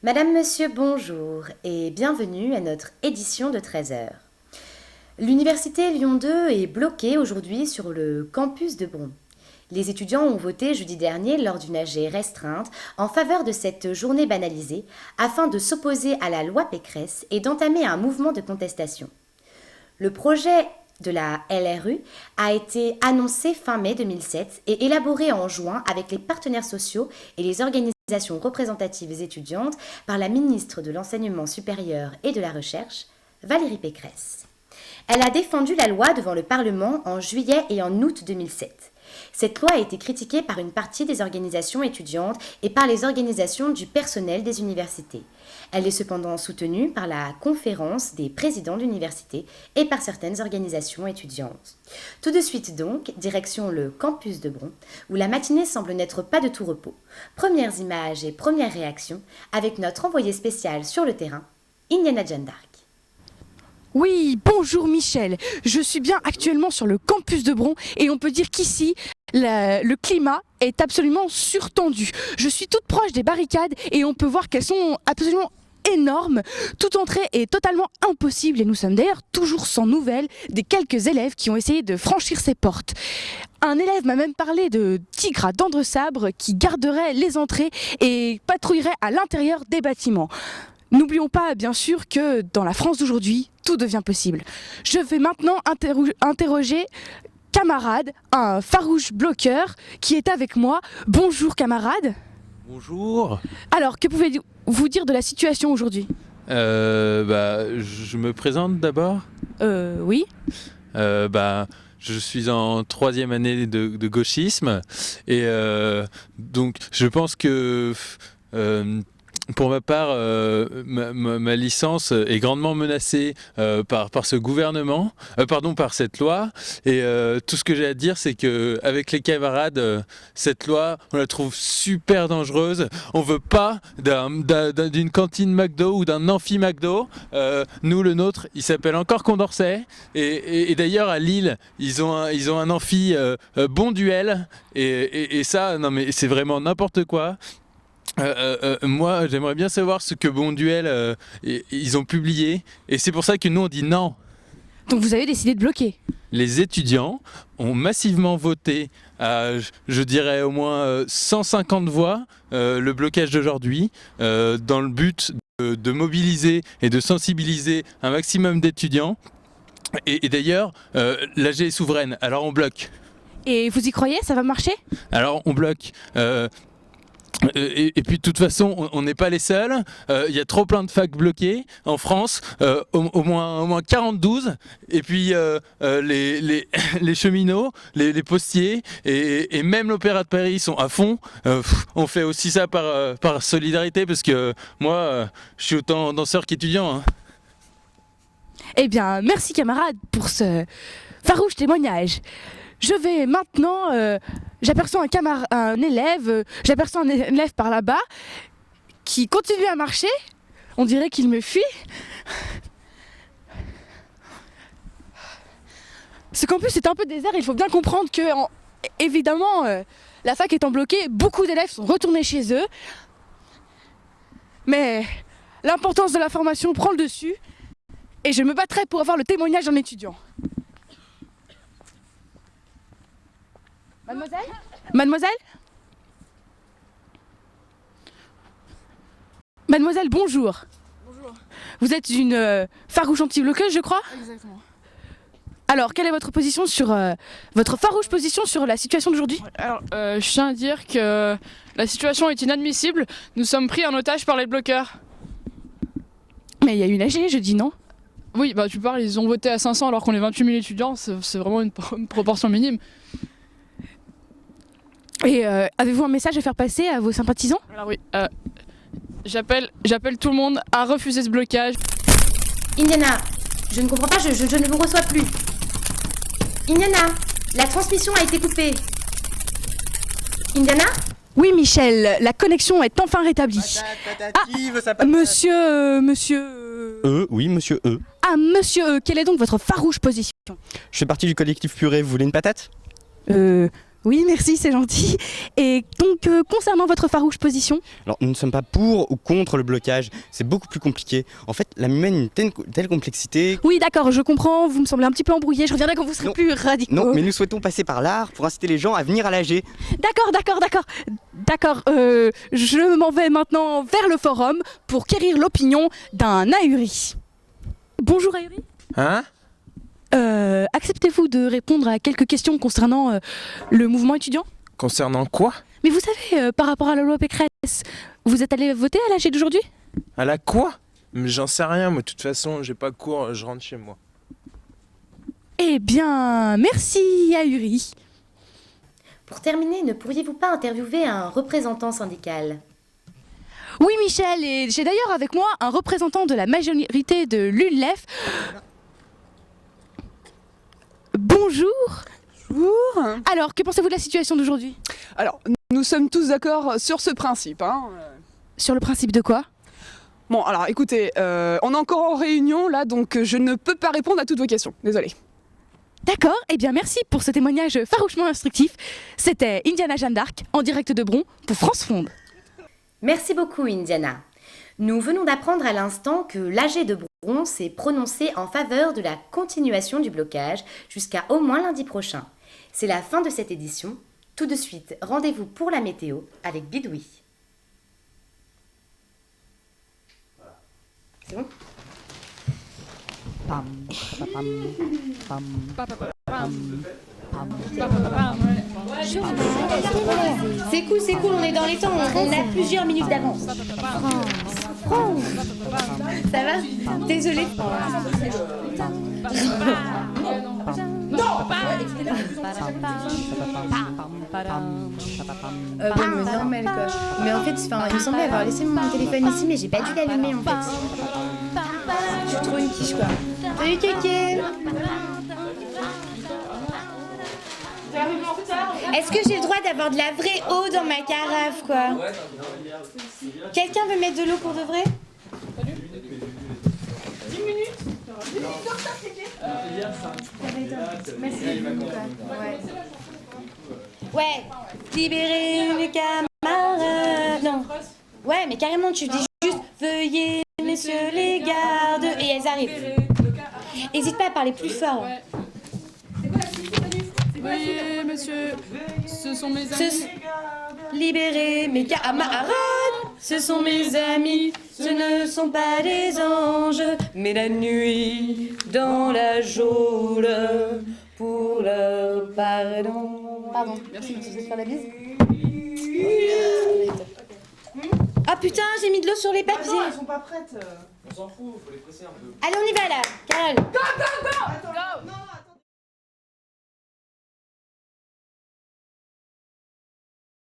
Madame, Monsieur, bonjour et bienvenue à notre édition de 13 heures. L'Université Lyon 2 est bloquée aujourd'hui sur le campus de Bron. Les étudiants ont voté jeudi dernier lors d'une AG restreinte en faveur de cette journée banalisée afin de s'opposer à la loi Pécresse et d'entamer un mouvement de contestation. Le projet de la LRU a été annoncé fin mai 2007 et élaboré en juin avec les partenaires sociaux et les organisations représentatives étudiantes par la ministre de l'Enseignement supérieur et de la Recherche, Valérie Pécresse. Elle a défendu la loi devant le Parlement en juillet et en août 2007. Cette loi a été critiquée par une partie des organisations étudiantes et par les organisations du personnel des universités. Elle est cependant soutenue par la conférence des présidents d'université et par certaines organisations étudiantes. Tout de suite donc, direction le campus de Bron, où la matinée semble n'être pas de tout repos. Premières images et premières réactions avec notre envoyé spécial sur le terrain, Indiana Jeanne d'Arc. Oui, bonjour Michel, je suis bien actuellement sur le campus de Bron et on peut dire qu'ici, le climat est absolument surtendu. Je suis toute proche des barricades et on peut voir qu'elles sont absolument énormes. Toute entrée est totalement impossible et nous sommes d'ailleurs toujours sans nouvelles des quelques élèves qui ont essayé de franchir ces portes. Un élève m'a même parlé de tigres à dents de sabre qui garderaient les entrées et patrouilleraient à l'intérieur des bâtiments. N'oublions pas, bien sûr, que dans la France d'aujourd'hui, tout devient possible. Je vais maintenant interroger camarade, un farouche bloqueur qui est avec moi. Bonjour camarade. Bonjour. Alors, que pouvez-vous dire de la situation aujourd'hui ? Je me présente d'abord. Oui. Je suis en 3e année de gauchisme et donc je pense que pour ma part, ma licence est grandement menacée par ce gouvernement, par cette loi. Et tout ce que j'ai à dire, c'est qu'avec les camarades, cette loi, on la trouve super dangereuse. On veut pas d'une cantine McDo ou d'un amphi McDo. Nous, le nôtre, il s'appelle encore Condorcet. Et d'ailleurs, à Lille, ils ont un amphi Bon Duel. Et ça, non mais c'est vraiment n'importe quoi. Moi, j'aimerais bien savoir ce que Bon Duel ils ont publié, et c'est pour ça que nous on dit non. Donc vous avez décidé de bloquer ? Les étudiants ont massivement voté à, je dirais au moins 150 voix, le blocage d'aujourd'hui, dans le but de mobiliser et de sensibiliser un maximum d'étudiants. Et d'ailleurs, l'AG est souveraine, alors on bloque. Et vous y croyez ? Ça va marcher ? Alors on bloque. Et puis de toute façon, on n'est pas les seuls. Il y a trop plein de facs bloquées en France, au moins 42. Et puis les cheminots, les postiers et même l'Opéra de Paris sont à fond. On fait aussi ça par solidarité parce que moi, je suis autant danseur qu'étudiant. Hein. Eh bien, merci camarade pour ce farouche témoignage. Je vais maintenant, j'aperçois un élève par là-bas qui continue à marcher. On dirait qu'il me fuit. Ce campus est un peu désert, il faut bien comprendre que, évidemment, la fac étant bloquée, beaucoup d'élèves sont retournés chez eux. Mais l'importance de la formation prend le dessus et je me battrai pour avoir le témoignage d'un étudiant. Mademoiselle ? Mademoiselle ? Mademoiselle, bonjour. Bonjour. Vous êtes une farouche anti-bloqueuse, je crois ? Exactement. Alors, quelle est votre position votre farouche position sur la situation d'aujourd'hui ? Alors, je tiens à dire que la situation est inadmissible. Nous sommes pris en otage par les bloqueurs. Mais il y a une AG, je dis non. Oui, bah tu parles, ils ont voté à 500 alors qu'on est 28 000 étudiants. C'est vraiment une proportion minime. Et avez-vous un message à faire passer à vos sympathisants ? Alors oui, j'appelle tout le monde à refuser ce blocage. Indiana, je ne comprends pas, je ne vous reçois plus. Indiana, la transmission a été coupée. Indiana ? Oui, Michel, la connexion est enfin rétablie. Monsieur... Oui, monsieur E. Ah, monsieur E, quelle est donc votre farouche position ? Je fais partie du collectif Purée, vous voulez une patate ? Oui, merci, c'est gentil. Et donc, concernant votre farouche position? Alors, nous ne sommes pas pour ou contre le blocage, c'est beaucoup plus compliqué. En fait, l'âme humaine a une telle complexité. Oui, d'accord, je comprends, vous me semblez un petit peu embrouillé, je reviendrai quand vous serez Non. plus radicaux. Non, mais nous souhaitons passer par l'art pour inciter les gens à venir à l'AG. D'accord, je m'en vais maintenant vers le forum pour quérir l'opinion d'un ahuri. Bonjour ahuri. Hein? Acceptez-vous de répondre à quelques questions concernant le mouvement étudiant? Concernant quoi? Mais vous savez, par rapport à la loi Pécresse, vous êtes allé voter à l'AG d'aujourd'hui? À la quoi? Mais j'en sais rien, moi de toute façon j'ai pas cours, je rentre chez moi. Eh bien, merci ahuri. Pour terminer, ne pourriez-vous pas interviewer un représentant syndical? Oui Michel, et j'ai d'ailleurs avec moi un représentant de la majorité de l'UNLEF. Bonjour. Bonjour. Alors, que pensez-vous de la situation d'aujourd'hui? Alors, nous sommes tous d'accord sur ce principe. Hein. Sur le principe de quoi? Bon, alors écoutez, on est encore en réunion là, donc je ne peux pas répondre à toutes vos questions. Désolée. D'accord, eh bien merci pour ce témoignage farouchement instructif. C'était Indiana Jeanne d'Arc, en direct de Bron, pour France Fonde. Merci beaucoup, Indiana. Nous venons d'apprendre à l'instant que l'AG de Bron s'est prononcé en faveur de la continuation du blocage jusqu'à au moins lundi prochain. C'est la fin de cette édition. Tout de suite, rendez-vous pour la météo avec Bidoui. C'est bon? C'est cool, on est dans les temps, on a plusieurs minutes d'avance. Ça va? Désolée. Oui, mais normal quoi. Mais en fait, il me semblait avoir laissé mon téléphone ici, mais j'ai pas dû l'allumer en fait. Je suis trop une quiche quoi. Salut Kéké. Est-ce que j'ai le droit d'avoir de la vraie eau dans ma carafe, quoi? Quelqu'un veut mettre de l'eau pour de vrai? 10 minutes. Ouais, libérer mes camarades. Non. Ouais, mais carrément, tu dis juste veuillez, messieurs les gardes, et elles arrivent. Hésite pas à parler plus fort. Oui, monsieur, ce sont mes amis. Libérer mes camarades, ce sont mes amis, ce ne sont pas des anges, mais la nuit dans la geôle pour leur pardon. Pardon, merci, tu veux faire la bise? Ah putain, j'ai mis de l'eau sur les papiers. Elles sont pas prêtes. On s'en fout, faut les presser un peu. Allez, on y va là, Carole.